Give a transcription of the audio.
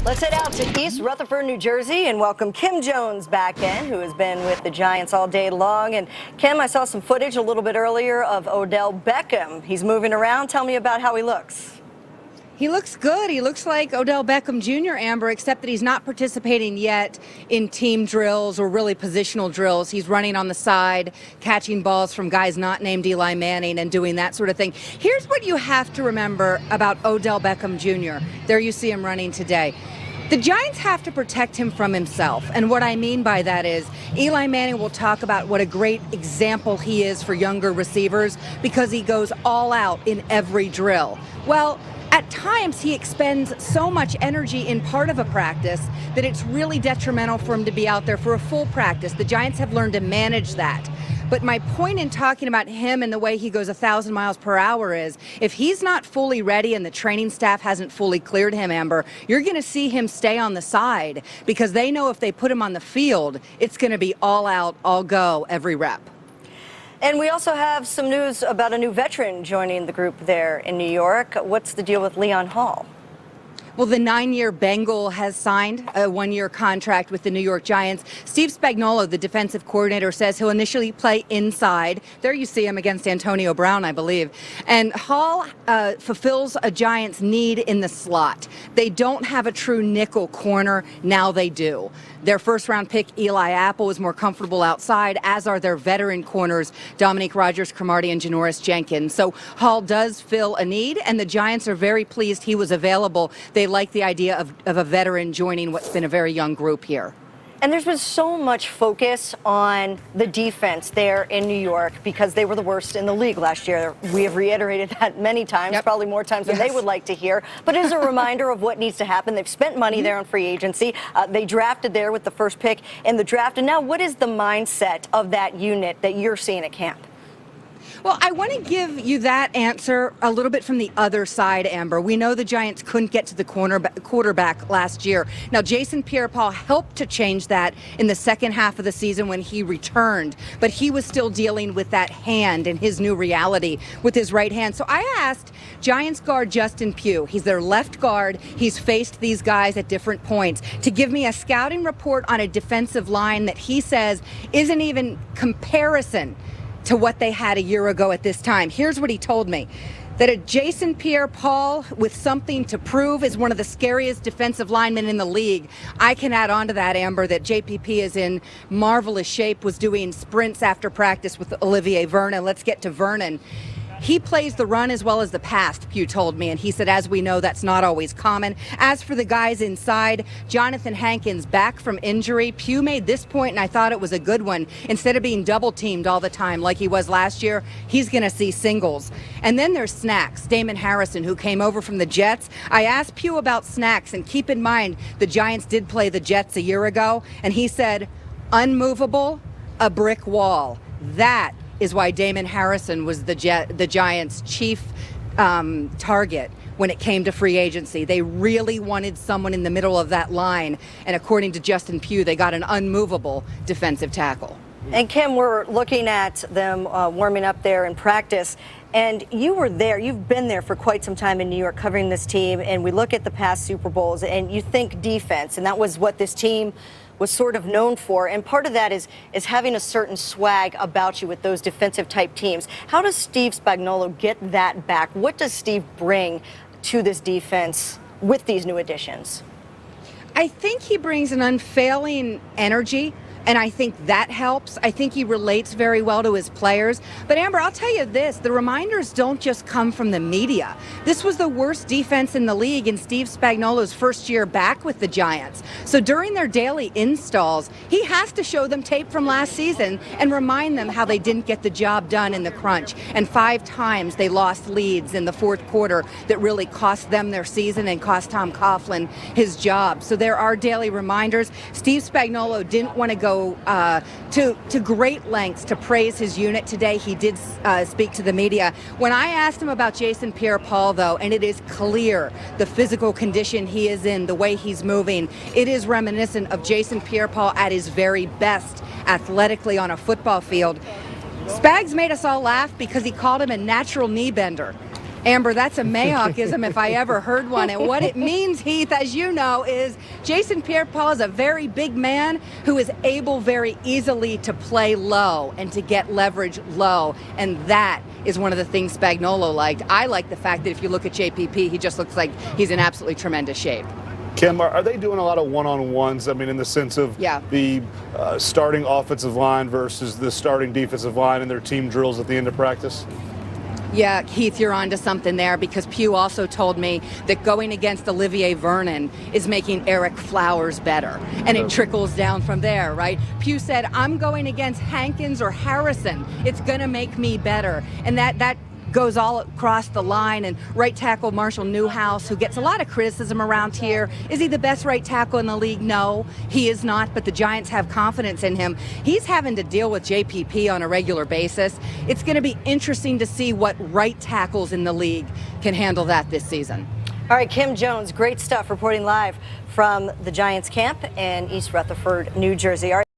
Let's head out to East Rutherford, New Jersey, and welcome Kim Jones back in, who has been with the Giants all day long. And Kim, I saw some footage a little bit earlier of Odell Beckham. He's moving around. Tell me about how he looks. He looks good. He looks like Odell Beckham Jr., Amber, except that he's not participating yet in team drills or really positional drills. He's running on the side, catching balls from guys not named Eli Manning and doing that sort of thing. Here's what you have to remember about Odell Beckham Jr. There you see him running today. The Giants have to protect him from himself. And what I mean by that is Eli Manning will talk about what a great example he is for younger receivers because he goes all out in every drill. Well, at times, he expends so much energy in part of a practice that it's really detrimental for him to be out there for a full practice. The Giants have learned to manage that. But my point in talking about him and the way he goes 1,000 miles per hour is if he's not fully ready and the training staff hasn't fully cleared him, Amber, you're going to see him stay on the side because they know if they put him on the field, it's going to be all out, all go, every rep. And we also have some news about a new veteran joining the group there in New York. What's the deal with Leon Hall? Well, the 9-year Bengal has signed a 1-year contract with the New York Giants. Steve Spagnuolo, the defensive coordinator, says he'll initially play inside. There you see him against Antonio Brown, I believe. And Hall fulfills a Giants need in the slot. They don't have a true nickel corner. Now they do. Their first-round pick, Eli Apple, is more comfortable outside, as are their veteran corners, Dominique Rodgers-Cromartie and Janoris Jenkins. So Hall does fill a need, and the Giants are very pleased he was available. They like the idea of a veteran joining what's been a very young group here. And there's been so much focus on the defense there in New York because they were the worst in the league last year. We have reiterated that many times, probably more times than they would like to hear. But it is a reminder of what needs to happen. They've spent money there on free agency. They drafted there with the first pick in the draft. And now what is the mindset of that unit that you're seeing at camp? Well, I want to give you that answer a little bit from the other side, Amber. We know the Giants couldn't get to the quarterback last year. Now, Jason Pierre-Paul helped to change that in the second half of the season when he returned, but he was still dealing with that hand and his new reality with his right hand. So I asked Giants guard Justin Pugh, he's their left guard, he's faced these guys at different points, to give me a scouting report on a defensive line that he says isn't even comparison to what they had a year ago at this time. Here's what he told me. That a Jason Pierre-Paul with something to prove is one of the scariest defensive linemen in the league. I can add on to that, Amber, that JPP is in marvelous shape, was doing sprints after practice with Olivier Vernon. Let's get to Vernon. He plays the run as well as the pass, Pugh told me, and he said, as we know, that's not always common. As for the guys inside, Jonathan Hankins back from injury. Pugh made this point, and I thought it was a good one. Instead of being double-teamed all the time like he was last year, he's going to see singles. And then there's Snacks, Damon Harrison, who came over from the Jets. I asked Pugh about Snacks, and keep in mind, the Giants did play the Jets a year ago, and he said, unmovable, a brick wall. That is why Damon Harrison was the Giants' chief target when it came to free agency. They really wanted someone in the middle of that line, and according to Justin Pugh, they got an unmovable defensive tackle. And Kim, we're looking at them warming up there in practice, and you were there. You've been there for quite some time in New York covering this team, and we look at the past Super Bowls, and you think defense, and that was what this team was sort of known for, and part of that is having a certain swag about you with those defensive type teams. How does Steve Spagnuolo get that back? What does Steve bring to this defense with these new additions? I think he brings an unfailing energy, and I think that helps. I think he relates very well to his players. But Amber, I'll tell you this, the reminders don't just come from the media. This was the worst defense in the league in Steve Spagnuolo's first year back with the Giants. So during their daily installs, he has to show them tape from last season and remind them how they didn't get the job done in the crunch. And 5 times they lost leads in the fourth quarter that really cost them their season and cost Tom Coughlin his job. So there are daily reminders. Steve Spagnuolo didn't want to go to great lengths to praise his unit today. He did speak to the media. When I asked him about Jason Pierre-Paul, though, and it is clear the physical condition he is in, the way he's moving, it is reminiscent of Jason Pierre-Paul at his very best athletically on a football field. Spags made us all laugh because he called him a natural knee bender. Amber, that's a Mayockism if I ever heard one. And what it means, Heath, as you know, is Jason Pierre-Paul is a very big man who is able very easily to play low and to get leverage low. And that is one of the things Spagnuolo liked. I like the fact that if you look at JPP, he just looks like he's in absolutely tremendous shape. Kim, are they doing a lot of one-on-ones? I mean, in the sense of the starting offensive line versus the starting defensive line in their team drills at the end of practice? Yeah, Keith, you're onto something there, because Pugh also told me that going against Olivier Vernon is making Eric Flowers better, and it trickles down from there, right? Pugh said, I'm going against Hankins or Harrison. It's going to make me better, and that goes all across the line. And right tackle Marshall Newhouse, who gets a lot of criticism around here. Is he the best right tackle in the league? No, he is not, but the Giants have confidence in him. He's having to deal with JPP on a regular basis. It's going to be interesting to see what right tackles in the league can handle that this season. All right, Kim Jones, great stuff reporting live from the Giants camp in East Rutherford, New Jersey.